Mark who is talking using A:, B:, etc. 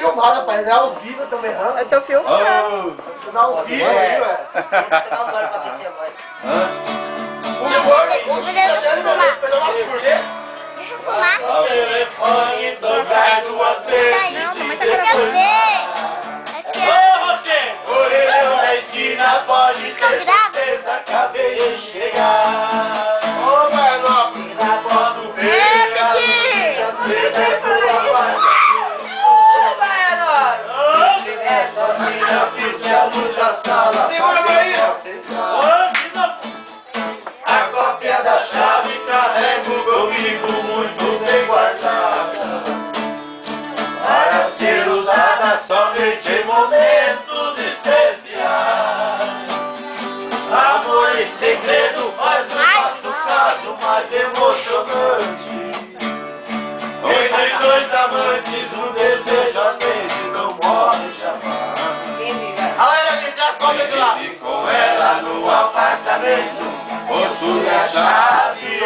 A: filmar, rapaz. É ao vivo, eu tô me errando.
B: Eu tô filmando.
A: Você dá ao vivo aí, ué.
C: Você não agora pra aquecer a voz.
A: O filmar.
D: Deixa eu fumar.
E: O telefone tocado duas vezes.
D: Não, mas eu quero ver. Aqui,
E: Ô, você! Orelhão na esquina, pode ter
D: grava?
E: certeza, acabei de chegar.
A: Ô, Marlon.
E: Na foto
D: É,
E: verde,
D: Titi.
E: a vida é sua parte. Sozinha, fiz a luz da sala.
A: Segura, Bahia.
E: A cópia da chave carrego comigo muito bem guardada, para ser usada somente em momentos especiais. Amor e segredo faz o nosso caso mais emocionante. Entre dois amantes, um desejo a mente não morre jamais.
A: Olha, que já come de lá.
E: Estive com ela no apartamento, possui a chave.